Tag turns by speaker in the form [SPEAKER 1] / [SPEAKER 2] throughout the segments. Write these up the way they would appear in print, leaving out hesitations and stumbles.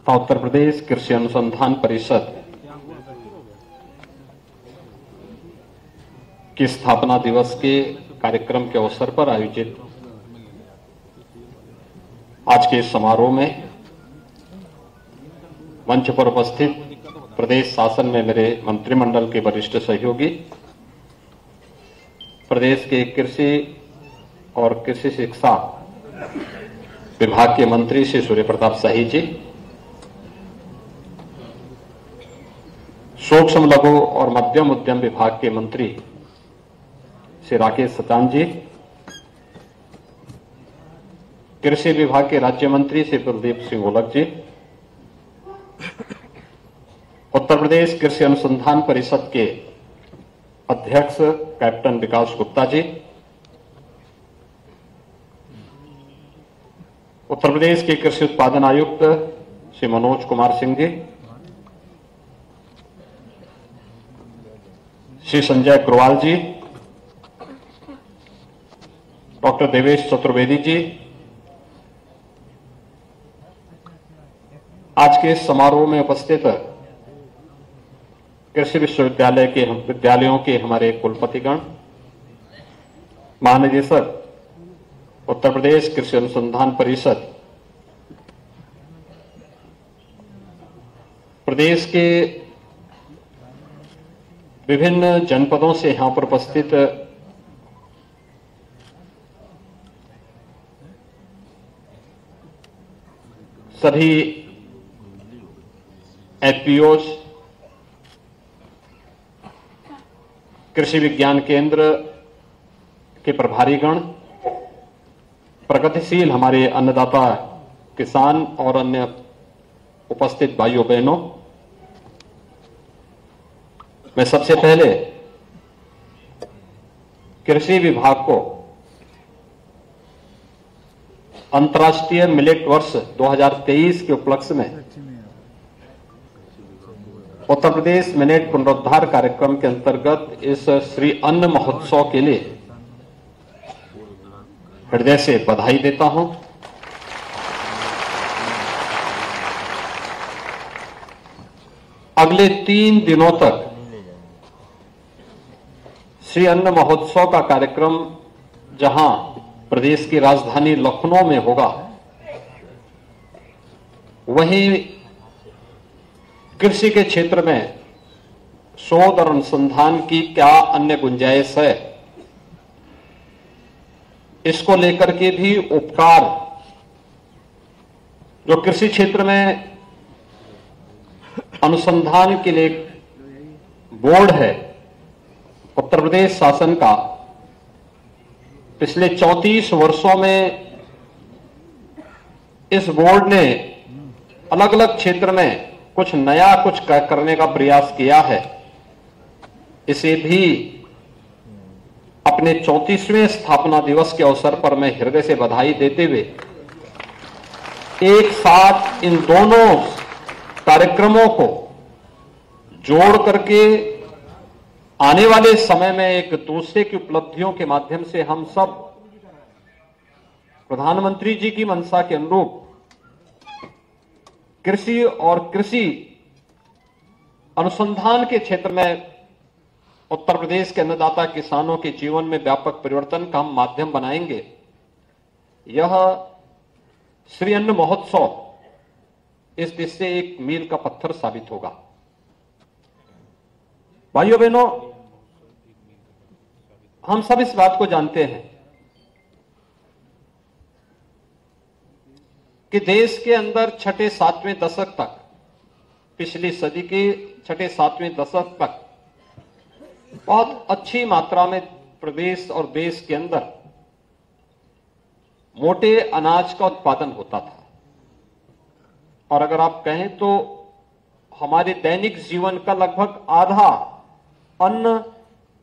[SPEAKER 1] तथा उत्तर प्रदेश कृषि अनुसंधान परिषद की स्थापना दिवस के कार्यक्रम के अवसर पर आयोजित आज के समारोह में मंच पर उपस्थित प्रदेश शासन में मेरे मंत्रिमंडल के वरिष्ठ सहयोगी, प्रदेश के कृषि और कृषि शिक्षा विभाग के मंत्री श्री सूर्य प्रताप शाही जी, सूक्ष्म लघु और मध्यम उद्यम विभाग के मंत्री श्री राकेश सचान जी, कृषि विभाग के राज्य मंत्री श्री कुलदीप सिंह ओलख जी, उत्तर प्रदेश कृषि अनुसंधान परिषद के अध्यक्ष कैप्टन विकास गुप्ता जी, उत्तर प्रदेश के कृषि उत्पादन आयुक्त श्री मनोज कुमार सिंह जी, श्री संजय अग्रवाल जी, डॉक्टर देवेश चतुर्वेदी जी, आज के समारोह में उपस्थित कृषि विद्यालयों के हमारे कुलपतिगण, महानिदेशक उत्तर प्रदेश कृषि अनुसंधान परिषद, प्रदेश के विभिन्न जनपदों से यहां पर उपस्थित सभी एफपीओज, कृषि विज्ञान केंद्र के प्रभारीगण, प्रगतिशील हमारे अन्नदाता किसान और अन्य उपस्थित भाइयों बहनों, मैं सबसे पहले कृषि विभाग को अंतर्राष्ट्रीय मिलेट वर्ष 2023 के उपलक्ष्य में उत्तर प्रदेश मिलेट पुनरुद्धार कार्यक्रम के अंतर्गत इस श्री अन्न महोत्सव के लिए हृदय से बधाई देता हूं। अगले 3 दिनों तक श्री अन्न महोत्सव का कार्यक्रम जहां प्रदेश की राजधानी लखनऊ में होगा, वहीं कृषि के क्षेत्र में शोध और अनुसंधान की क्या अन्य गुंजाइश है, इसको लेकर के भी उपकार जो कृषि क्षेत्र में अनुसंधान के लिए बोर्ड है उत्तर प्रदेश शासन का, पिछले 34 वर्षों में इस बोर्ड ने अलग अलग क्षेत्र में कुछ नया कुछ करने का प्रयास किया है। इसे भी अपने 34वें स्थापना दिवस के अवसर पर मैं हृदय से बधाई देते हुए एक साथ इन दोनों कार्यक्रमों को जोड़ करके आने वाले समय में एक दूसरे की उपलब्धियों के माध्यम से हम सब प्रधानमंत्री जी की मंशा के अनुरूप कृषि और कृषि अनुसंधान के क्षेत्र में उत्तर प्रदेश के अन्नदाता किसानों के जीवन में व्यापक परिवर्तन का हम माध्यम बनाएंगे। यह श्री अन्न महोत्सव इस दिशा से एक मील का पत्थर साबित होगा। भाइयों बहनों, हम सब इस बात को जानते हैं कि देश के अंदर 6-7वें दशक तक, पिछली सदी के 6-7वें दशक तक बहुत अच्छी मात्रा में प्रदेश और देश के अंदर मोटे अनाज का उत्पादन होता था। और अगर आप कहें तो हमारे दैनिक जीवन का लगभग आधा अन्न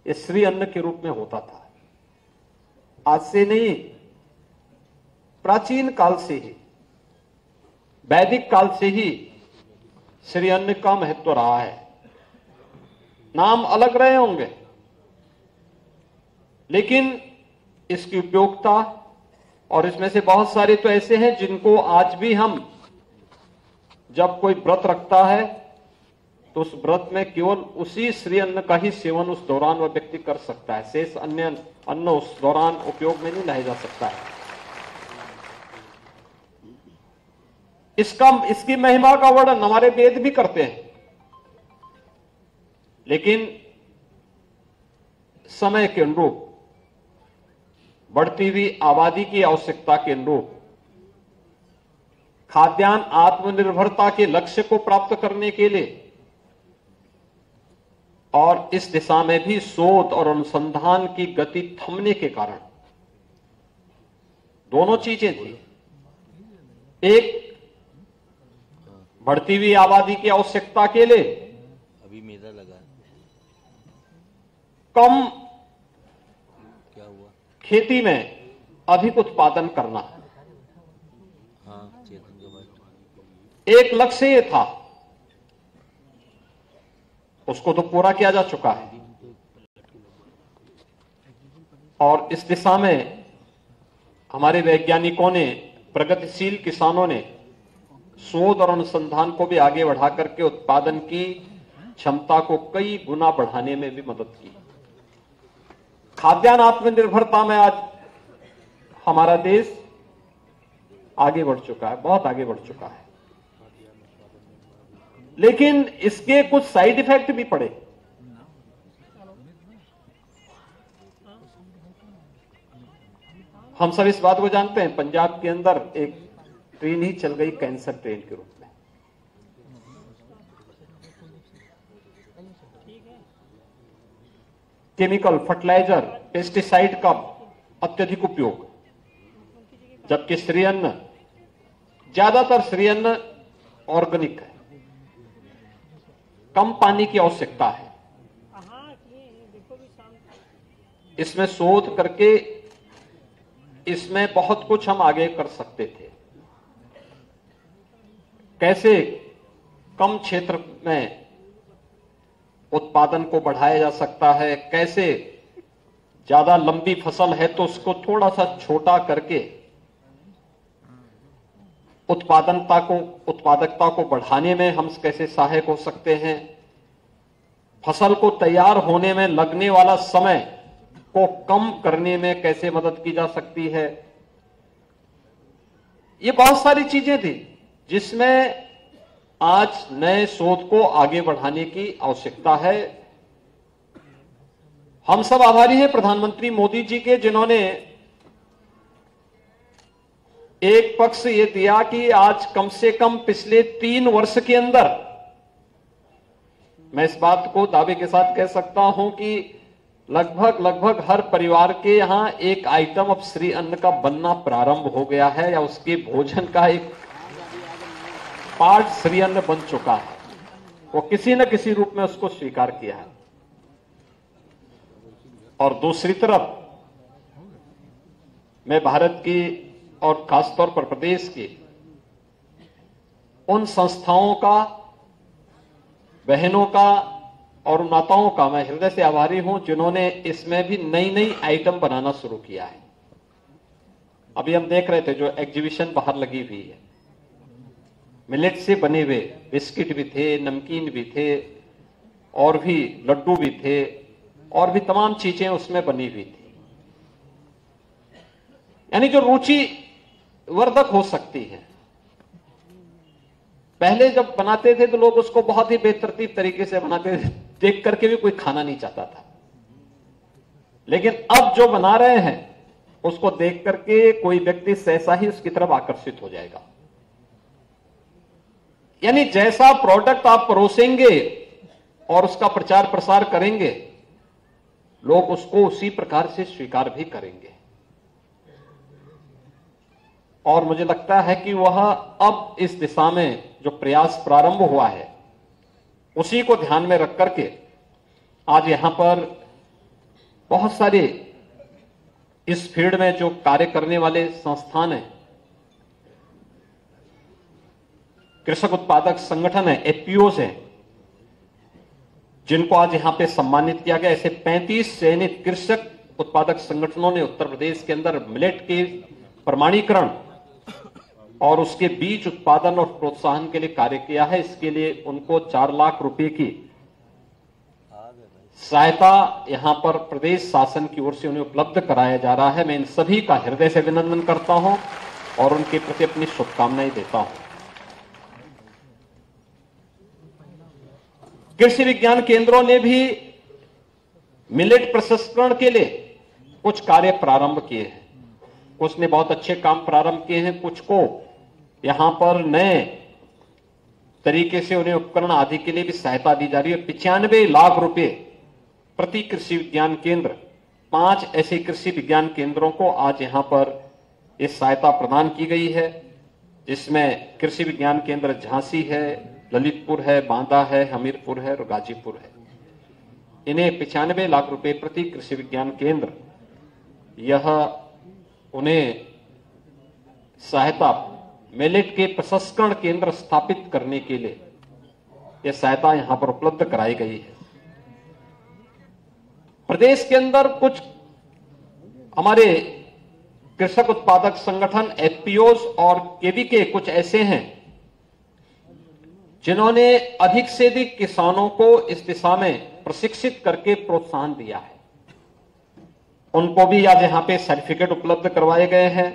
[SPEAKER 1] श्री अन्न के रूप में होता था। आज से नहीं, प्राचीन काल से ही, वैदिक काल से ही श्री अन्न का महत्व रहा है। नाम अलग रहे होंगे, लेकिन इसकी उपयोगिता, और इसमें से बहुत सारे तो ऐसे हैं जिनको आज भी हम जब कोई व्रत रखता है तो उस व्रत में केवल उसी श्री अन्न का ही सेवन उस दौरान वह व्यक्ति कर सकता है। शेष अन्य अन्न उस दौरान उपयोग में नहीं लाया जा सकता है। इसकी महिमा का वर्णन हमारे वेद भी करते हैं, लेकिन समय के अनुरूप, बढ़ती हुई आबादी की आवश्यकता के अनुरूप, खाद्यान्न आत्मनिर्भरता के लक्ष्य को प्राप्त करने के लिए और इस दिशा में भी शोध और अनुसंधान की गति थमने के कारण दोनों चीजें थी। एक, बढ़ती हुई आबादी की आवश्यकता के लिए
[SPEAKER 2] अभी मेरा लगा
[SPEAKER 1] कम
[SPEAKER 2] क्या हुआ,
[SPEAKER 1] खेती में अधिक उत्पादन करना।
[SPEAKER 2] हाँ चेतन के बाद
[SPEAKER 1] एक लक्ष्य ये था, उसको तो पूरा किया जा चुका है। और इस दिशा में हमारे वैज्ञानिकों ने, प्रगतिशील किसानों ने शोध और अनुसंधान को भी आगे बढ़ा करके उत्पादन की क्षमता को कई गुना बढ़ाने में भी मदद की। खाद्यान्न आत्मनिर्भरता में आज हमारा देश आगे बढ़ चुका है, बहुत आगे बढ़ चुका है। लेकिन इसके कुछ साइड इफेक्ट भी पड़े। हम सब इस बात को जानते हैं, पंजाब के अंदर एक ट्रेन ही चल गई कैंसर ट्रेन के रूप में। केमिकल, फर्टिलाइजर, पेस्टिसाइड का अत्यधिक उपयोग, जबकि श्री अन्न, ज्यादातर श्री अन्न ऑर्गेनिक है, कम पानी की आवश्यकता है। इसमें शोध करके इसमें बहुत कुछ हम आगे कर सकते थे। कैसे कम क्षेत्र में उत्पादन को बढ़ाया जा सकता है, कैसे ज्यादा लंबी फसल है तो उसको थोड़ा सा छोटा करके उत्पादकता को बढ़ाने में हम कैसे सहायक हो सकते हैं, फसल को तैयार होने में लगने वाला समय को कम करने में कैसे मदद की जा सकती है। ये बहुत सारी चीजें थी जिसमें आज नए शोध को आगे बढ़ाने की आवश्यकता है। हम सब आभारी हैं प्रधानमंत्री मोदी जी के, जिन्होंने एक पक्ष ये दिया कि आज कम से कम पिछले 3 वर्ष के अंदर, मैं इस बात को दावे के साथ कह सकता हूं कि लगभग हर परिवार के यहां एक आइटम अब श्री अन्न का बनना प्रारंभ हो गया है, या उसके भोजन का एक पार्ट श्री अन्न बन चुका है। वो किसी न किसी रूप में उसको स्वीकार किया है। और दूसरी तरफ मैं भारत की और खासतौर पर प्रदेश की उन संस्थाओं का, बहनों का और माताओं का मैं हृदय से आभारी हूं, जिन्होंने इसमें भी नई नई आइटम बनाना शुरू किया है। अभी हम देख रहे थे जो एग्जीबिशन बाहर लगी हुई है, मिलेट से बने हुए बिस्किट भी थे, नमकीन भी थे, और भी लड्डू भी थे, और भी तमाम चीजें उसमें बनी हुई थी। यानी जो रुचि वर्धक हो सकती है। पहले जब बनाते थे तो लोग उसको बहुत ही बेतरतीब तरीके से बनाते थे, देख करके भी कोई खाना नहीं चाहता था। लेकिन अब जो बना रहे हैं उसको देख करके कोई व्यक्ति सहसा ही उसकी तरफ आकर्षित हो जाएगा। यानी जैसा प्रोडक्ट आप परोसेंगे और उसका प्रचार प्रसार करेंगे, लोग उसको उसी प्रकार से स्वीकार भी करेंगे। और मुझे लगता है कि वह अब इस दिशा में जो प्रयास प्रारंभ हुआ है, उसी को ध्यान में रख करके आज यहां पर बहुत सारे इस फील्ड में जो कार्य करने वाले संस्थान हैं, कृषक उत्पादक संगठन है, एफपीओस हैं, जिनको आज यहां पे सम्मानित किया गया। ऐसे 35 चयनित कृषक उत्पादक संगठनों ने उत्तर प्रदेश के अंदर मिलेट के प्रमाणीकरण और उसके बीज उत्पादन और प्रोत्साहन के लिए कार्य किया है। इसके लिए उनको 4 लाख रुपए की सहायता यहां पर प्रदेश शासन की ओर से उन्हें उपलब्ध कराया जा रहा है। मैं इन सभी का हृदय से अभिनंदन करता हूं और उनके प्रति अपनी शुभकामनाएं देता हूं। कृषि विज्ञान केंद्रों ने भी मिलेट प्रसंस्करण के लिए कुछ कार्य प्रारंभ किए हैं। कुछ ने बहुत अच्छे काम प्रारंभ किए हैं, कुछ को यहां पर नए तरीके से उन्हें उपकरण आदि के लिए भी सहायता दी जा रही है। 95 लाख रुपए प्रति कृषि विज्ञान केंद्र, 5 ऐसे कृषि विज्ञान केंद्रों को आज यहां पर इस सहायता प्रदान की गई है, जिसमें कृषि विज्ञान केंद्र झांसी है, ललितपुर है, बांदा है, हमीरपुर है और गाजीपुर है। इन्हें 95 लाख रुपए प्रति कृषि विज्ञान केंद्र, यह उन्हें सहायता मिलेट के प्रसंस्करण केंद्र स्थापित करने के लिए यह सहायता यहां पर उपलब्ध कराई गई है। प्रदेश के अंदर कुछ हमारे कृषक उत्पादक संगठन एफपीओस और केवीके कुछ ऐसे हैं जिन्होंने अधिक से अधिक किसानों को इस दिशा में प्रशिक्षित करके प्रोत्साहन दिया है। उनको भी आज यहां पे सर्टिफिकेट उपलब्ध करवाए गए हैं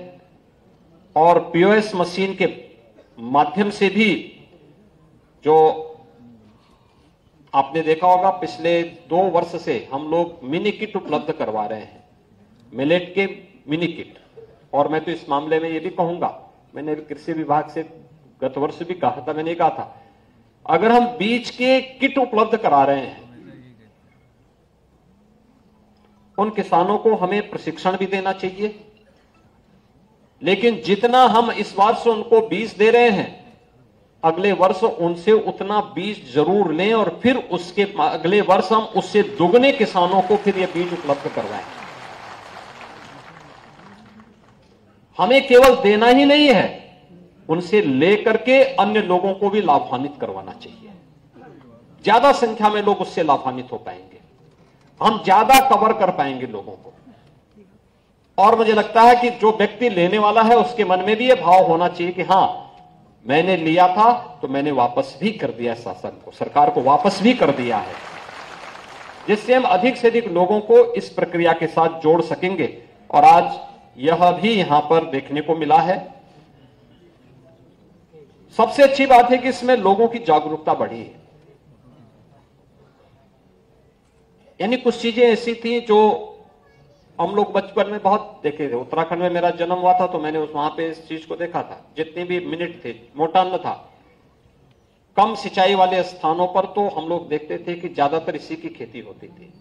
[SPEAKER 1] और पीओएस मशीन के माध्यम से भी, जो आपने देखा होगा पिछले 2 वर्ष से हम लोग मिनी किट उपलब्ध करवा रहे हैं, मिलेट के मिनी किट। और मैं तो इस मामले में ये भी कहूंगा, मैंने कृषि विभाग से गत वर्ष भी कहा था, मैंने कहा था अगर हम बीज के किट उपलब्ध करा रहे हैं, उन किसानों को हमें प्रशिक्षण भी देना चाहिए, लेकिन जितना हम इस वर्ष उनको बीज दे रहे हैं, अगले वर्ष उनसे उतना बीज जरूर लें और फिर उसके अगले वर्ष हम उससे दुगने किसानों को फिर यह बीज उपलब्ध करवाएं। हमें केवल देना ही नहीं है, उनसे लेकर के अन्य लोगों को भी लाभान्वित करवाना चाहिए। ज्यादा संख्या में लोग उससे लाभान्वित हो पाएंगे, हम ज्यादा कवर कर पाएंगे लोगों को। और मुझे लगता है कि जो व्यक्ति लेने वाला है उसके मन में भी यह भाव होना चाहिए कि हां, मैंने लिया था तो मैंने वापस भी कर दिया, शासन को, सरकार को वापस भी कर दिया है, जिससे हम अधिक से अधिक लोगों को इस प्रक्रिया के साथ जोड़ सकेंगे। और आज यह भी यहां पर देखने को मिला है। सबसे अच्छी बात है कि इसमें लोगों की जागरूकता बढ़ी है। यानी कुछ चीजें ऐसी थी जो हम लोग बचपन में बहुत देखे थे। उत्तराखंड में मेरा जन्म हुआ था तो मैंने वहां पे इस चीज को देखा था। जितने भी मिनट थे, मोटा अन्न था, कम सिंचाई वाले स्थानों पर तो हम लोग देखते थे कि ज्यादातर इसी की खेती होती थी।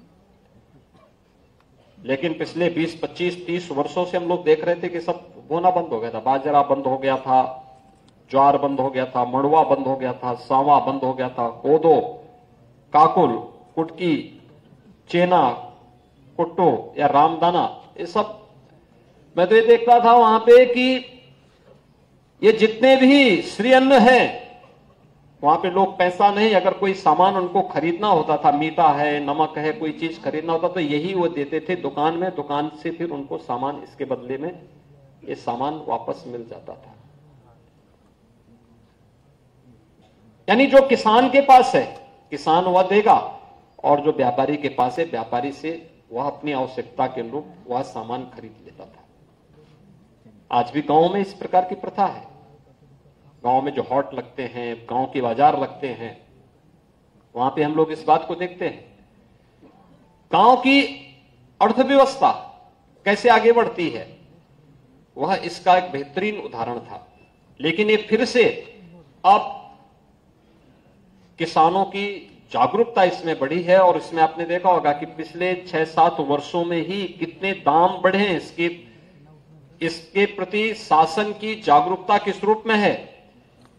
[SPEAKER 1] लेकिन पिछले 20, 25, 30 वर्षों से हम लोग देख रहे थे कि सब बोना बंद हो गया था। बाजरा बंद हो गया था, ज्वार बंद हो गया था, मड़ुआ बंद हो गया था, सांवा बंद हो गया था, कोदो, काकुल, कुटकी, चेना, कुट्टो या रामदाना, ये सब मैं तो ये देखता था वहां पे कि ये जितने भी श्री अन्न है, वहां पे लोग पैसा नहीं, अगर कोई सामान उनको खरीदना होता था, मीठा है, नमक है, कोई चीज खरीदना होता तो यही वो देते थे दुकान में। दुकान से फिर उनको सामान, इसके बदले में ये सामान वापस मिल जाता था। यानी जो किसान के पास है, किसान वह देगा, और जो व्यापारी के पास है, व्यापारी से वह अपनी आवश्यकता के अनुरूप वह सामान खरीद लेता था। आज भी गांव में इस प्रकार की प्रथा है। गांव में जो हॉट लगते हैं, गांव के बाजार लगते हैं, वहां पे हम लोग इस बात को देखते हैं। गांव की अर्थव्यवस्था कैसे आगे बढ़ती है, वह इसका एक बेहतरीन उदाहरण था। लेकिन ये फिर से अब किसानों की जागरूकता इसमें बढ़ी है। और इसमें आपने देखा होगा कि पिछले 6-7 वर्षों में ही कितने दाम बढ़े हैं। इसके प्रति शासन की जागरूकता किस रूप में है,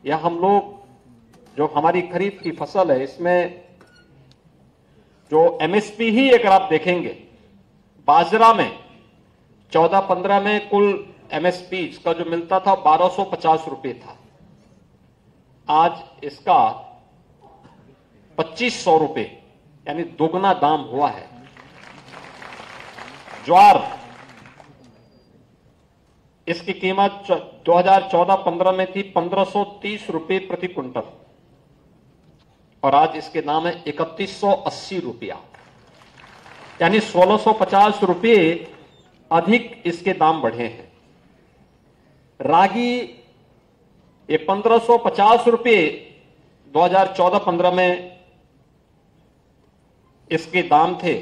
[SPEAKER 1] या हम लोग जो हमारी खरीफ की फसल है, इसमें जो एमएसपी ही अगर आप देखेंगे, बाजरा में 14-15 में कुल एमएसपी इसका जो मिलता था 1250 रुपए था। आज इसका 2500 रुपए, यानी दोगुना दाम हुआ है। ज्वार इसकी कीमत 2014-15 में थी 1530 रुपए प्रति क्विंटल और आज इसके दाम है 3180 रुपया, यानी 1650 रुपये अधिक इसके दाम बढ़े हैं। रागी ये 1550 रुपये 2014-15 में इसके दाम थे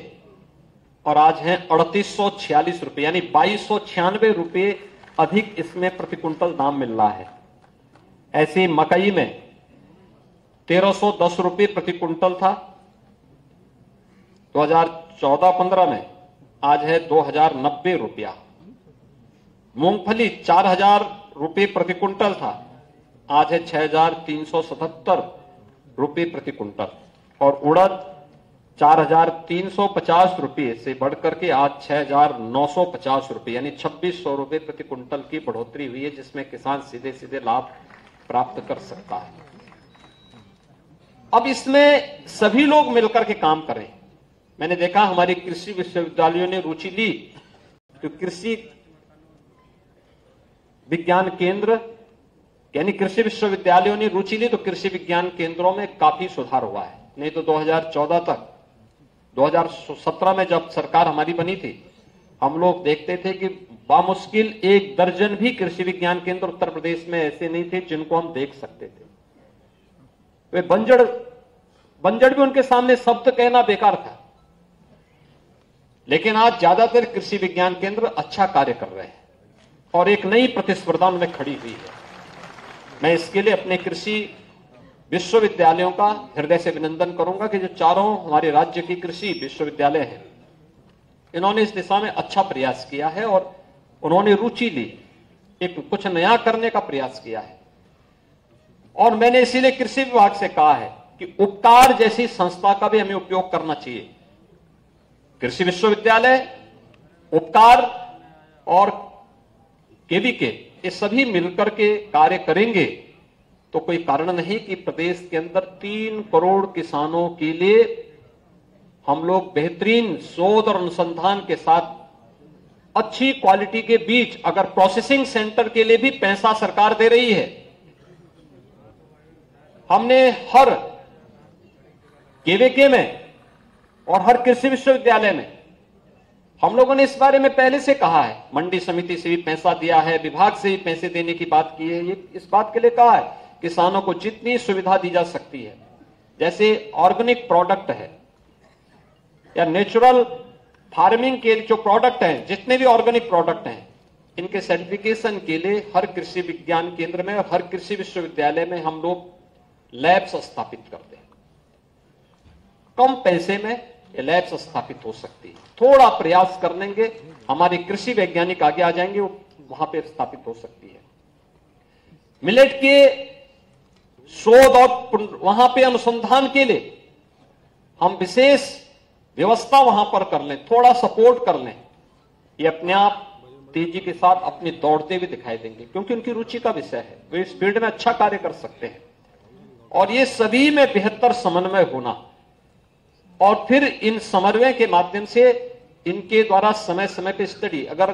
[SPEAKER 1] और आज हैं 3846 रुपये, यानी 2296 रुपये अधिक इसमें प्रति कुंटल दाम मिल रहा है। ऐसे मकई में 1310 रुपये प्रति कुंटल था 2014-15 में, आज है 2090 रुपया। मूंगफली 4000 रुपये प्रति कुंटल था, आज है 6377 रुपये प्रति कुंटल। और उड़द 4350 रुपये से बढ़कर के आज 6950 रुपये, यानी 2600 रुपये प्रति कुंटल की बढ़ोतरी हुई है, जिसमें किसान सीधे सीधे लाभ प्राप्त कर सकता है। अब इसमें सभी लोग मिलकर के काम करें। मैंने देखा हमारे कृषि विश्वविद्यालयों ने रुचि ली, तो कृषि विज्ञान केंद्र यानी कृषि विश्वविद्यालयों ने रुचि ली तो कृषि विज्ञान केंद्रों में काफी सुधार हुआ है। नहीं तो 2014 तक 2017 में जब सरकार हमारी बनी थी, हम लोग देखते थे कि बामुश्किल 1 दर्जन भी कृषि विज्ञान केंद्र उत्तर प्रदेश में ऐसे नहीं थे जिनको हम देख सकते थे। वे बंजर भी उनके सामने शब्द कहना बेकार था। लेकिन आज ज्यादातर कृषि विज्ञान केंद्र अच्छा कार्य कर रहे हैं और एक नई प्रतिस्पर्धा उनमें खड़ी हुई है। मैं इसके लिए अपने कृषि विश्वविद्यालयों का हृदय से अभिनंदन करूंगा कि जो चारों हमारे राज्य की कृषि विश्वविद्यालय हैं, इन्होंने इस दिशा में अच्छा प्रयास किया है और उन्होंने रुचि ली, एक कुछ नया करने का प्रयास किया है। और मैंने इसीलिए कृषि विभाग से कहा है कि उपकार जैसी संस्था का भी हमें उपयोग करना चाहिए। कृषि विश्वविद्यालय, उपकार और केवीके, ये सभी मिलकर के कार्य करेंगे तो कोई कारण नहीं कि प्रदेश के अंदर 3 करोड़ किसानों के लिए हम लोग बेहतरीन शोध और अनुसंधान के साथ अच्छी क्वालिटी के बीज, अगर प्रोसेसिंग सेंटर के लिए भी पैसा सरकार दे रही है, हमने हर केवीके में और हर कृषि विश्वविद्यालय में हम लोगों ने इस बारे में पहले से कहा है। मंडी समिति से भी पैसा दिया है, विभाग से भी पैसे देने की बात की है। ये इस बात के लिए कहा है किसानों को जितनी सुविधा दी जा सकती है, जैसे ऑर्गेनिक प्रोडक्ट है या नेचुरल फार्मिंग के जो प्रोडक्ट हैं, जितने भी ऑर्गेनिक प्रोडक्ट हैं, इनके सर्टिफिकेशन के लिए हर कृषि विज्ञान केंद्र में और हर कृषि विश्वविद्यालय में हम लोग लैब्स स्थापित करते हैं। कम पैसे में ये लैब्स स्थापित हो सकती है। थोड़ा प्रयास कर लेंगे, हमारे कृषि वैज्ञानिक आगे आ जाएंगे, वो वहां पे स्थापित हो सकती है। मिलेट के शोध और वहां पे अनुसंधान के लिए हम विशेष व्यवस्था वहां पर कर लें, थोड़ा सपोर्ट कर लें, ये अपने आप तेजी के साथ अपने दौड़ते हुए दिखाई देंगे, क्योंकि उनकी रुचि का विषय है, वे इस फील्ड में अच्छा कार्य कर सकते हैं। और ये सभी में बेहतर समन्वय होना और फिर इन समन्वय के माध्यम से इनके द्वारा समय समय पे स्टडी, अगर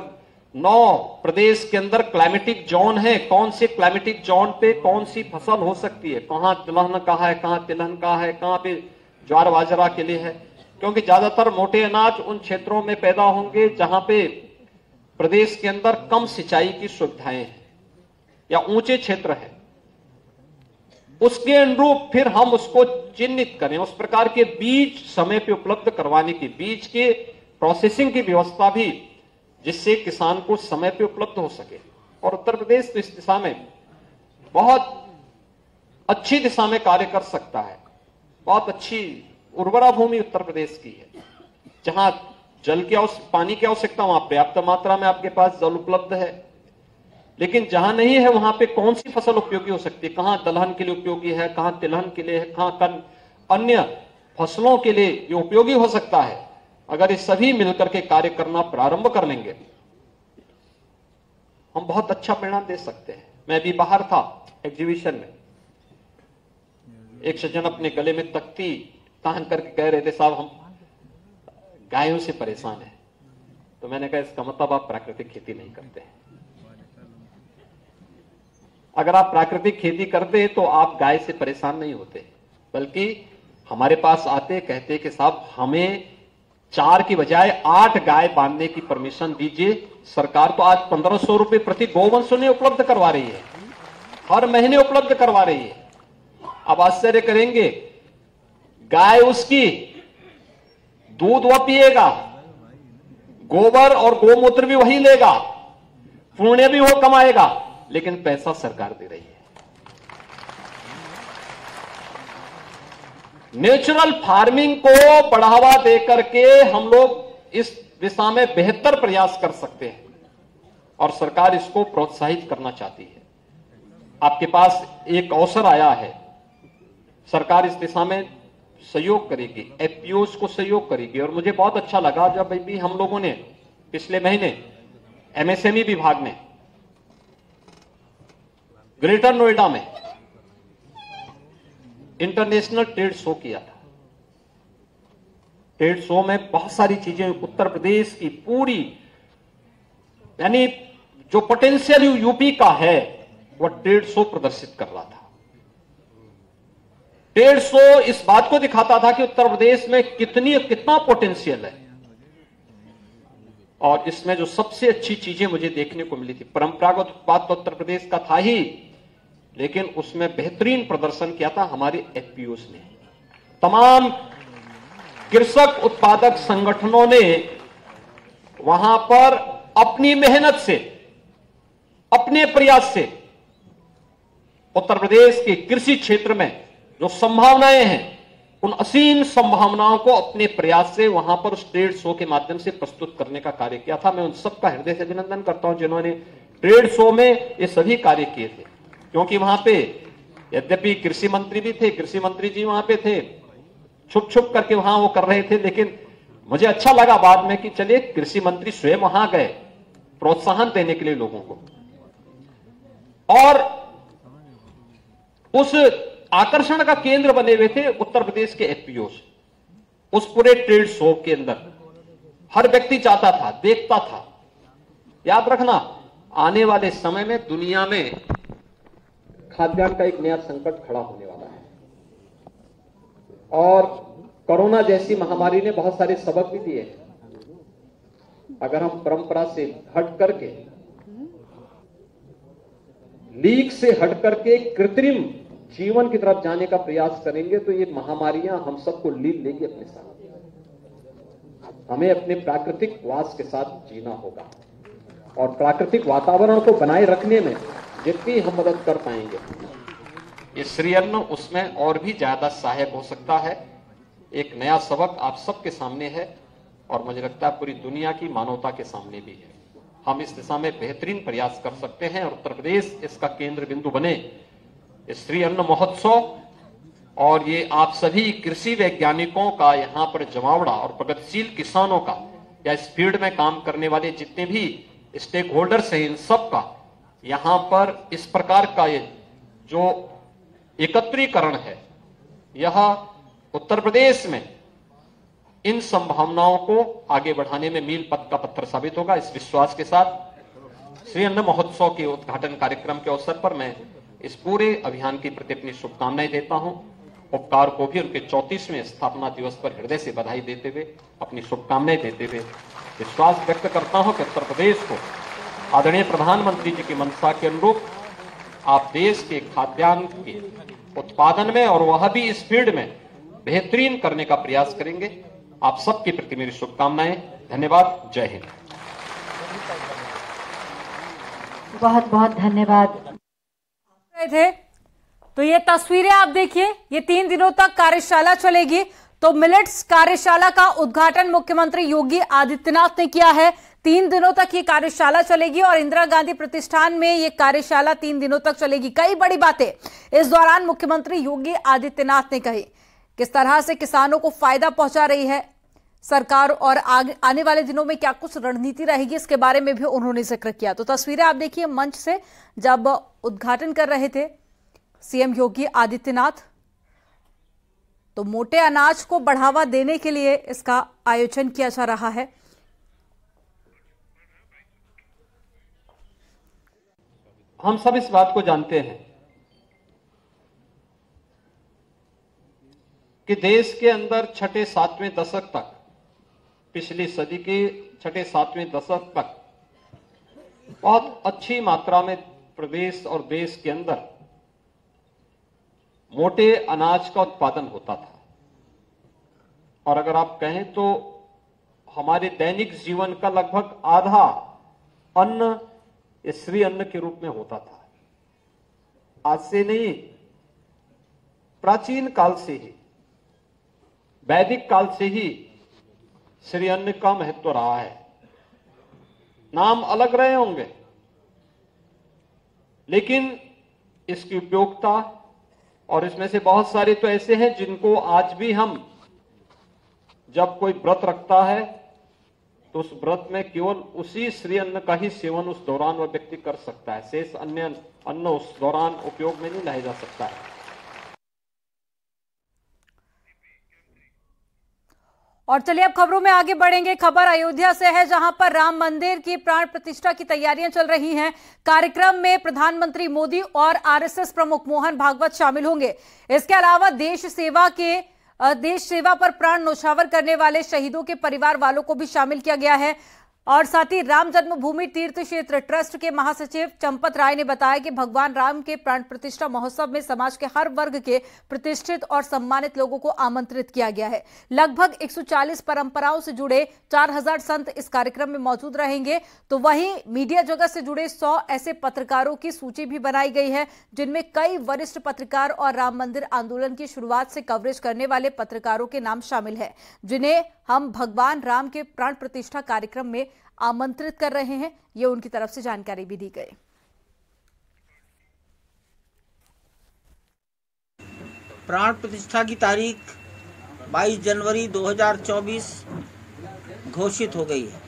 [SPEAKER 1] 9 प्रदेश के अंदर क्लाइमेटिक जोन है, कौन से क्लाइमेटिक जोन पे कौन सी फसल हो सकती है, कहां तिलहन का है, कहां तिलहन का है, कहां पे ज्वार बाजरा के लिए है, क्योंकि ज्यादातर मोटे अनाज उन क्षेत्रों में पैदा होंगे जहां पे प्रदेश के अंदर कम सिंचाई की सुविधाएं हैं या ऊंचे क्षेत्र है। उसके अनुरूप फिर हम उसको चिन्हित करें, उस प्रकार के बीज समय पे उपलब्ध करवाने की, बीज के प्रोसेसिंग की व्यवस्था भी, जिससे किसान को समय पे उपलब्ध हो सके। और उत्तर प्रदेश तो इस दिशा में बहुत अच्छी दिशा में कार्य कर सकता है। बहुत अच्छी उर्वरा भूमि उत्तर प्रदेश की है, जहां जल की पानी की आवश्यकता, वहां पर्याप्त मात्रा में आपके पास जल उपलब्ध है। लेकिन जहां नहीं है वहां पे कौन सी फसल उपयोगी हो सकती है, कहां दलहन के लिए उपयोगी है, कहां तिलहन के लिए है, कहां अन्य फसलों के लिए ये उपयोगी हो सकता है। अगर ये सभी मिलकर के कार्य करना प्रारंभ कर लेंगे, हम बहुत अच्छा परिणाम दे सकते हैं। मैं भी बाहर था एग्जीबिशन में, एक सज्जन अपने गले में तख्ती तान करके कह रहे थे, साहब हम गायों से परेशान हैं। तो मैंने कहा इसका मतलब आप प्राकृतिक खेती नहीं करते हैं। अगर आप प्राकृतिक खेती करते तो आप गाय से परेशान नहीं होते, बल्कि हमारे पास आते कहते कि साहब हमें 4 की बजाय 8 गाय बांधने की परमिशन दीजिए। सरकार तो आज 1500 रुपए प्रति गोवंश उन्हें उपलब्ध करवा रही है, हर महीने उपलब्ध करवा रही है। अब आश्चर्य करेंगे, गाय उसकी, दूध वह पिएगा, गोबर और गोमूत्र भी वही लेगा, पुण्य भी वो कमाएगा, लेकिन पैसा सरकार दे रही है। नेचुरल फार्मिंग को बढ़ावा देकर के हम लोग इस दिशा में बेहतर प्रयास कर सकते हैं और सरकार इसको प्रोत्साहित करना चाहती है। आपके पास एक अवसर आया है, सरकार इस दिशा में सहयोग करेगी, एफपीओस को सहयोग करेगी। और मुझे बहुत अच्छा लगा जब भी हम लोगों ने पिछले महीने एमएसएमई विभाग ने ग्रेटर नोएडा में इंटरनेशनल ट्रेड शो किया था। ट्रेड शो में बहुत सारी चीजें उत्तर प्रदेश की पूरी, यानी जो पोटेंशियल यूपी का है वह ट्रेड शो प्रदर्शित कर रहा था। ट्रेड शो इस बात को दिखाता था कि उत्तर प्रदेश में कितना पोटेंशियल है। और इसमें जो सबसे अच्छी चीजें मुझे देखने को मिली थी, परंपरागत उत्पाद तो उत्तर प्रदेश का था ही, लेकिन उसमें बेहतरीन प्रदर्शन किया था हमारे एफपीओस ने। तमाम कृषक उत्पादक संगठनों ने वहां पर अपनी मेहनत से, अपने प्रयास से उत्तर प्रदेश के कृषि क्षेत्र में जो संभावनाएं हैं, उन असीम संभावनाओं को अपने प्रयास से वहां पर उस ट्रेड शो के माध्यम से प्रस्तुत करने का कार्य किया था। मैं उन सबका हृदय से अभिनंदन करता हूं जिन्होंने ट्रेड शो में ये सभी कार्य किए थे। क्योंकि वहां पे यद्यपि कृषि मंत्री भी थे, कृषि मंत्री जी वहां पे थे, छुप छुप करके वहां वो कर रहे थे, लेकिन मुझे अच्छा लगा बाद में कि चलिए कृषि मंत्री स्वयं वहां गए प्रोत्साहन देने के लिए लोगों को। और उस आकर्षण का केंद्र बने हुए थे उत्तर प्रदेश के एफपीओस। उस पूरे ट्रेड शो के अंदर हर व्यक्ति चाहता था, देखता था। याद रखना, आने वाले समय में दुनिया में खाद्यान्न का एक नया संकट खड़ा होने वाला है और कोरोना जैसी महामारी ने बहुत सारे सबक भी दिए हैं। अगर हम परंपरा से हट करके, लीक से हट करके कृत्रिम जीवन की तरफ जाने का प्रयास करेंगे तो ये महामारियां हम सबको लील लेगी अपने साथ। हमें अपने प्राकृतिक वास के साथ जीना होगा और प्राकृतिक वातावरण को बनाए रखने में जितनी हम मदद कर पाएंगे, ये श्री अन्न उसमें और भी ज्यादा सहायक हो सकता है। एक नया सबक आप सबके सामने है और मुझे लगता है पूरी दुनिया की मानवता के सामने भी है। हम इस दिशा में बेहतरीन प्रयास कर सकते हैं और उत्तर प्रदेश इसका केंद्र बिंदु बने। श्री अन्न महोत्सव और ये आप सभी कृषि वैज्ञानिकों का यहाँ पर जमावड़ा और प्रगतिशील किसानों का या इस फील्ड में काम करने वाले जितने भी स्टेक होल्डर्स हैं, इन सब का यहाँ पर इस प्रकार का ये जो एकत्रीकरण है, यह उत्तर प्रदेश में इन संभावनाओं को आगे बढ़ाने में मील का पत्थर साबित होगा। इस विश्वास के साथ श्री अन्न महोत्सव के उद्घाटन कार्यक्रम के अवसर पर मैं इस पूरे अभियान के प्रति अपनी शुभकामनाएं देता हूं। उपकार को भी उनके 34वें स्थापना दिवस पर हृदय से बधाई देते हुए, अपनी शुभकामनाएं देते हुए विश्वास व्यक्त करता हूं कि उत्तर प्रदेश को आदरणीय प्रधानमंत्री जी की मंशा के अनुरूप आप देश के खाद्यान्न के उत्पादन में और वह भी इस फील्ड में बेहतरीन करने का प्रयास करेंगे। आप सबके प्रति मेरी शुभकामनाएं। धन्यवाद। जय हिंद।
[SPEAKER 3] बहुत बहुत धन्यवाद।
[SPEAKER 4] थे तो ये तस्वीरें आप देखिए, ये 3 दिनों तक कार्यशाला चलेगी। तो मिलेट्स कार्यशाला का उद्घाटन मुख्यमंत्री योगी आदित्यनाथ ने किया है। 3 दिनों तक ये कार्यशाला चलेगी और इंदिरा गांधी प्रतिष्ठान में ये कार्यशाला 3 दिनों तक चलेगी। कई बड़ी बातें इस दौरान मुख्यमंत्री योगी आदित्यनाथ ने कही। किस तरह से किसानों को फायदा पहुंचा रही है सरकार और आने वाले दिनों में क्या कुछ रणनीति रहेगी, इसके बारे में भी उन्होंने जिक्र किया। तो तस्वीरें आप देखिए मंच से जब उद्घाटन कर रहे थे सीएम योगी आदित्यनाथ। तो मोटे अनाज को बढ़ावा देने के लिए इसका आयोजन किया जा रहा है।
[SPEAKER 1] हम सब इस बात को जानते हैं कि देश के अंदर छठे सातवें दशक तक, पिछली सदी के छठे सातवें दशक तक बहुत अच्छी मात्रा में प्रदेश और देश के अंदर मोटे अनाज का उत्पादन होता था। और अगर आप कहें तो हमारे दैनिक जीवन का लगभग आधा अन्न श्री अन्न के रूप में होता था। आज से नहीं, प्राचीन काल से ही, वैदिक काल से ही श्री अन्न का महत्व रहा है। नाम अलग रहे होंगे, लेकिन इसकी उपयोगिता, और इसमें से बहुत सारे तो ऐसे हैं जिनको आज भी हम, जब कोई व्रत रखता है तो उस व्रत में केवल उसी श्री अन्न का ही सेवन उस दौरान वह व्यक्ति कर सकता है। शेष अन्य अन्न उस दौरान उपयोग में नहीं लाया जा सकता है।
[SPEAKER 4] और चलिए अब खबरों में आगे बढ़ेंगे। खबर अयोध्या से है, जहां पर राम मंदिर की प्राण प्रतिष्ठा की तैयारियां चल रही हैं। कार्यक्रम में प्रधानमंत्री मोदी और आरएसएस प्रमुख मोहन भागवत शामिल होंगे। इसके अलावा देश सेवा पर प्राण न्यौछावर करने वाले शहीदों के परिवार वालों को भी शामिल किया गया है। और साथ ही राम जन्मभूमि तीर्थ क्षेत्र ट्रस्ट के महासचिव चंपत राय ने बताया कि भगवान राम के प्राण प्रतिष्ठा महोत्सव में समाज के हर वर्ग के प्रतिष्ठित और सम्मानित लोगों को आमंत्रित किया गया है। लगभग 140 परंपराओं से जुड़े 4000 संत इस कार्यक्रम में मौजूद रहेंगे। तो वहीं मीडिया जगत से जुड़े 100 ऐसे पत्रकारों की सूची भी बनाई गई है, जिनमें कई वरिष्ठ पत्रकार और राम मंदिर आंदोलन की शुरुआत से कवरेज करने वाले पत्रकारों के नाम शामिल है, जिन्हें हम भगवान राम के प्राण प्रतिष्ठा कार्यक्रम में आमंत्रित कर रहे हैं। ये उनकी तरफ से जानकारी भी दी गई।
[SPEAKER 5] प्राण प्रतिष्ठा की तारीख 22 जनवरी 2024 घोषित हो गई है।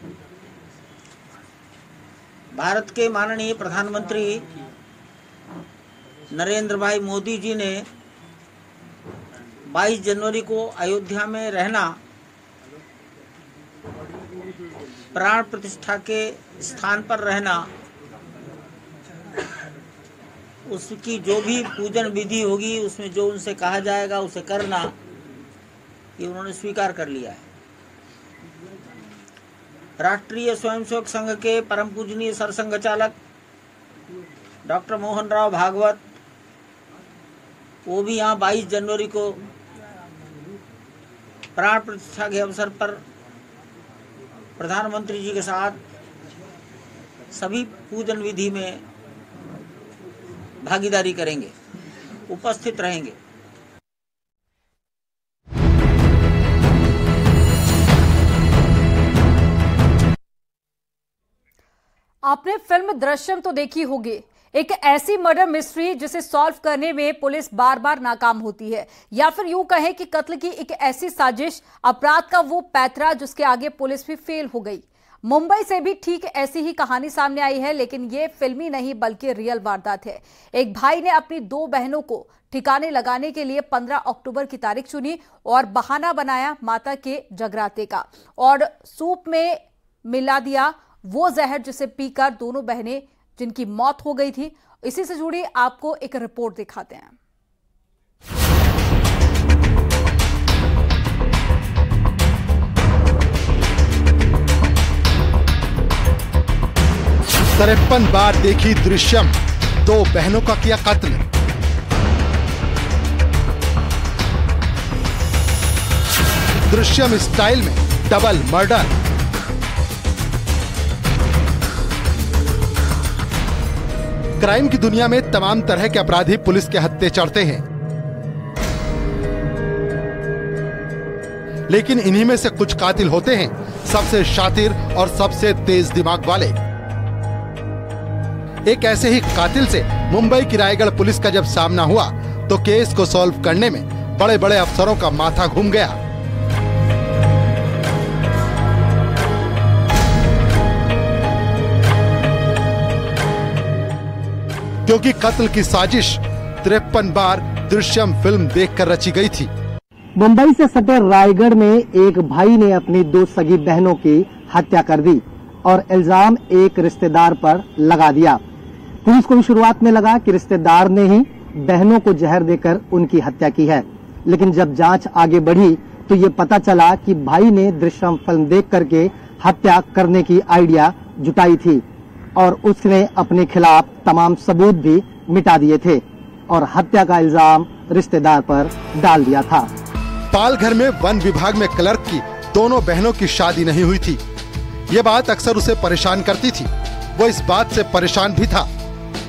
[SPEAKER 5] भारत के माननीय प्रधानमंत्री नरेंद्र भाई मोदी जी ने 22 जनवरी को अयोध्या में रहना प्राण प्रतिष्ठा के स्थान पर रहना, उसकी जो भी पूजन विधि होगी उसमें जो उनसे कहा जाएगा उसे करना, ये उन्होंने स्वीकार कर लिया है। राष्ट्रीय स्वयंसेवक संघ के परम पूजनीय सरसंघ चालक डॉक्टर मोहन राव भागवत, वो भी यहाँ 22 जनवरी को प्राण प्रतिष्ठा के अवसर पर प्रधानमंत्री जी के साथ सभी पूजन विधि में भागीदारी करेंगे, उपस्थित रहेंगे।
[SPEAKER 4] आपने फिल्म दृश्यम तो देखी होगी, एक ऐसी मर्डर मिस्ट्री जिसे सॉल्व करने में पुलिस बार बार नाकाम होती है, या फिर यूं कहें कि कत्ल की एक ऐसी साजिश, अपराध का वो पैतरा जिसके आगे पुलिस भी फेल हो गई। मुंबई से भी ठीक ऐसी ही कहानी सामने आई है, लेकिन ये फिल्मी नहीं बल्कि रियल वारदात है। एक भाई ने अपनी 2 बहनों को ठिकाने लगाने के लिए 15 अक्टूबर की तारीख चुनी और बहाना बनाया माता के जगराते का, और सूप में मिला दिया वो जहर जिसे पीकर दोनों बहनें जिनकी मौत हो गई थी। इसी से जुड़ी आपको एक रिपोर्ट दिखाते हैं।
[SPEAKER 6] 53 बार देखी दृश्यम, 2 बहनों का किया कत्ल। दृश्यम स्टाइल में डबल मर्डर। क्राइम की दुनिया में तमाम तरह के अपराधी पुलिस के हत्थे चढ़ते हैं, लेकिन इन्हीं में से कुछ कातिल होते हैं सबसे शातिर और सबसे तेज दिमाग वाले। एक ऐसे ही कातिल से मुंबई की रायगढ़ पुलिस का जब सामना हुआ तो केस को सॉल्व करने में बड़े बड़े अफसरों का माथा घूम गया। क्योंकि कत्ल की साजिश 53 बार दृश्यम फिल्म देखकर रची गई थी।
[SPEAKER 7] मुंबई से सटे रायगढ़ में एक भाई ने अपनी 2 सगी बहनों की हत्या कर दी और इल्जाम एक रिश्तेदार पर लगा दिया। पुलिस को भी शुरुआत में लगा कि रिश्तेदार ने ही बहनों को जहर देकर उनकी हत्या की है, लेकिन जब जांच आगे बढ़ी तो ये पता चला कि भाई ने दृश्यम फिल्म देख करके हत्या करने की आइडिया जुटाई थी और उसने अपने खिलाफ तमाम सबूत भी मिटा दिए थे और हत्या का इल्जाम रिश्तेदार पर डाल दिया था।
[SPEAKER 6] पालघर में वन विभाग में क्लर्क की दोनों बहनों की शादी नहीं हुई थी। ये बात अक्सर उसे परेशान करती थी। वो इस बात से परेशान भी था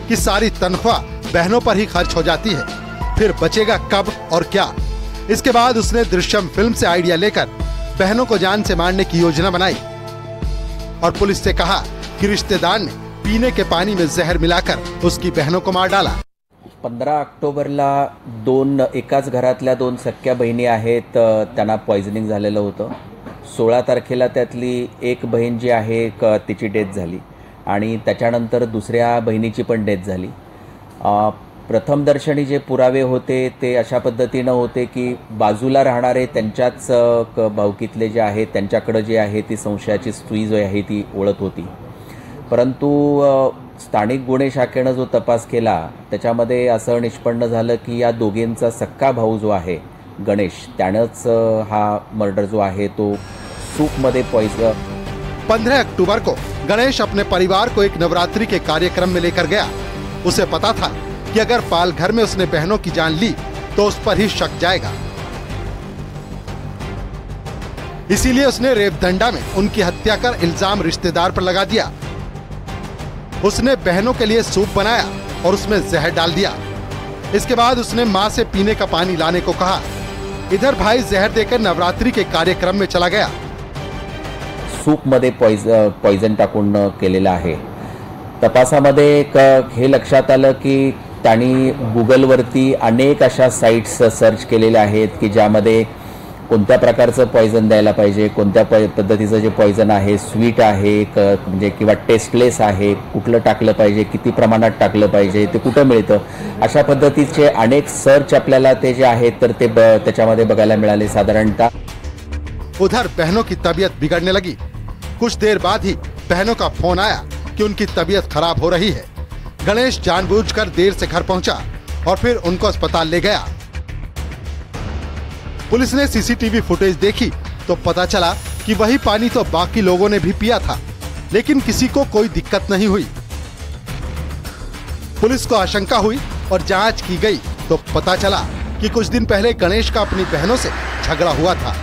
[SPEAKER 6] कि सारी तनख्वाह बहनों पर ही खर्च हो जाती है, फिर बचेगा कब और क्या। इसके बाद उसने दृश्यम फिल्म से आइडिया लेकर बहनों को जान से मारने की योजना बनाई और पुलिस से कहा कि रिश्तेदार ने पीने के पानी में जहर मिलाकर उसकी बहनों को मार डाला।
[SPEAKER 8] 15 ऑक्टोबरला एकाच घरातल्या 2 सख्या बहिणी आहेत, त्यांना पॉइझनिंग झालेलं होतं। 16 तारखेला त्यातली एक बहीण जी आहे तिची डेथ झाली आणि त्याच्यानंतर दुसऱ्या बहिणीची पण डेथ झाली। प्रथम दर्शनी जे पुरावे होते ते अशा पद्धतीनं होते की बाजूला राहणारे त्यांच्याच भावकीतले जे आहेत त्यांच्याकडे जे आहे ती संशयाची सुई जो आहे ती ओळख होती, परंतु स्थानिक गुन्हे शाखेनं जो तपास केला त्याच्यामध्ये असं निष्पन्न झालं की या दोघींचा सक्का भाऊ जो आहे गणेश त्यानंच हा मर्डर जो आहे तो सूपमध्ये पॉइजन।
[SPEAKER 6] 15 अक्टूबर को गणेश अपने परिवार को एक नवरात्रि के कार्यक्रम में लेकर गया। उसे पता था कि अगर पालघर में उसने बहनों की जान ली तो उस पर ही शक जाएगा, इसीलिए उसने रेवदंडा में उनकी हत्या कर इल्जाम रिश्तेदार पर लगा दिया। उसने बहनों के लिए सूप बनाया और उसमें जहर डाल दिया। इसके बाद उसने मां से पीने का पानी लाने को कहा। इधर भाई जहर देकर नवरात्रि के कार्यक्रम में चला गया।
[SPEAKER 8] सूपमध्ये पॉइझन टाकून केलेलं आहे। तपासामध्ये हे लक्षात आलं की त्यांनी गुगलवरती अनेक अशा साइट्स सर्च केलेल्या आहेत की ज्यामध्ये कोणत्या प्रकारचं पॉइझन द्यायला पाहिजे, कोणत्या पद्धतीचं जे पॉइझन आहे, स्वीट आहे म्हणजे किंवा टेस्टलेस आहे, कुठलं टाकलं पाहिजे, किती प्रमाणात टाकलं पाहिजे, ते कुठं मिळतं, अशा पद्धतीचे अनेक सर्च आपल्याला ते जे आहेत तर ते त्याच्यामध्ये बघायला मिळाले साधारणतः।
[SPEAKER 6] उधर बहनों की तबीयत बिगड़ने लगी। कुछ देर बाद ही बहनों का फोन आया कि उनकी तबीयत खराब हो रही है। गणेश जानबूझकर देर से घर पहुंचा और फिर उनको अस्पताल ले गया। पुलिस ने सीसीटीवी फुटेज देखी तो पता चला कि वही पानी तो बाकी लोगों ने भी पिया था, लेकिन किसी को कोई दिक्कत नहीं हुई। पुलिस को आशंका हुई और जांच की गई तो पता चला कि कुछ दिन पहले गणेश का अपनी बहनों से झगड़ा हुआ था।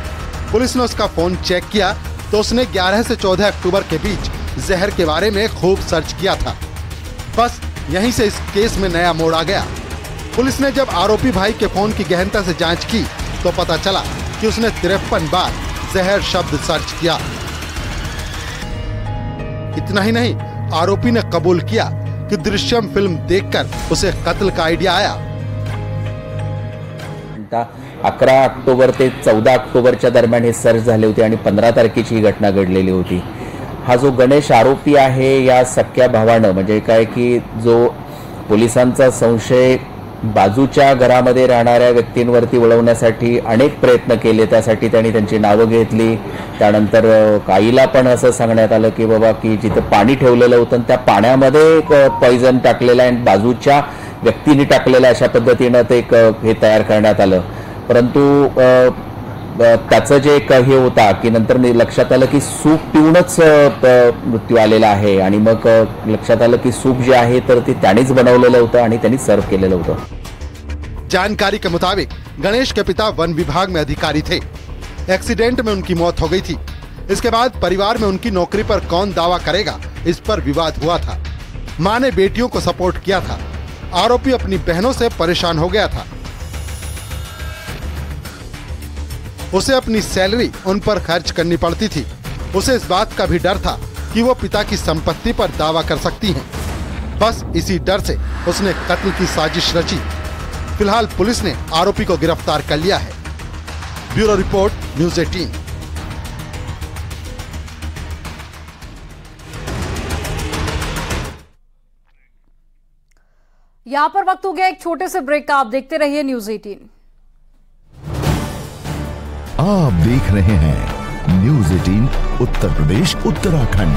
[SPEAKER 6] पुलिस ने उसका फोन चेक किया तो उसने 11 से 14 अक्टूबर के बीच जहर के बारे में खूब सर्च किया था। बस यहीं से इस केस में नया मोड़ आ गया। पुलिस ने जब आरोपी भाई के फोन की गहनता से जांच की तो पता चला कि उसने 53 बार जहर शब्द सर्च किया। इतना ही नहीं, आरोपी ने कबूल किया कि दृश्यम फिल्म देखकर उसे कत्ल का आइडिया आया।
[SPEAKER 8] 11 ऑक्टोबर ते 14 ऑक्टोबरच्या दरम्यान हे सर्च झाले होते आणि 15 तारखेची ही घटना घडलेली होती। हा जो गणेश आरोपी आहे या सख्या भावानं म्हणजे काय की जो पोलिसांचा संशय बाजूच्या घरामध्ये राहणाऱ्या व्यक्तींवरती वळवण्यासाठी अनेक प्रयत्न केले, त्यासाठी त्यांनी त्यांची नावं घेतली। त्यानंतर आईला पण असं सांगण्यात आलं की बाबा की जिथे पाणी ठेवलेलं होतं त्या पाण्यामध्ये पॉइझन टाकलेलं आहे आणि बाजूच्या व्यक्तीने टाकलेलं अशा पद्धतीनं ते हे तयार करण्यात आलं। परंतु त्याचं जे हे होता की नंतर लक्षात आलं की सूप पिऊनच मृत्यू आलेला आहे आणि मग लक्षात आलं की सूप जे आहे तर ते त्यानेच बनवलेलं होतं आणि त्यांनी सर्व केलेलं होतं।
[SPEAKER 6] जानकारी के मुताबिक गणेश के पिता वन विभाग में अधिकारी थे। एक्सीडेंट में उनकी मौत हो गई थी। इसके बाद परिवार में उनकी नौकरी पर कौन दावा करेगा, इस पर विवाद हुआ था। मां ने बेटियों को सपोर्ट किया था। आरोपी अपनी बहनों से परेशान हो गया था। उसे अपनी सैलरी उन पर खर्च करनी पड़ती थी। उसे इस बात का भी डर था कि वो पिता की संपत्ति पर दावा कर सकती हैं। बस इसी डर से उसने कत्ल की साजिश रची। फिलहाल पुलिस ने आरोपी को गिरफ्तार कर लिया है। Bureau report, news 18।
[SPEAKER 4] यहां पर वक्त हो गया एक छोटे से ब्रेक का। आप देखते रहिए न्यूज़ 18।
[SPEAKER 9] आप देख रहे हैं न्यूज़ 18 उत्तर प्रदेश उत्तराखंड।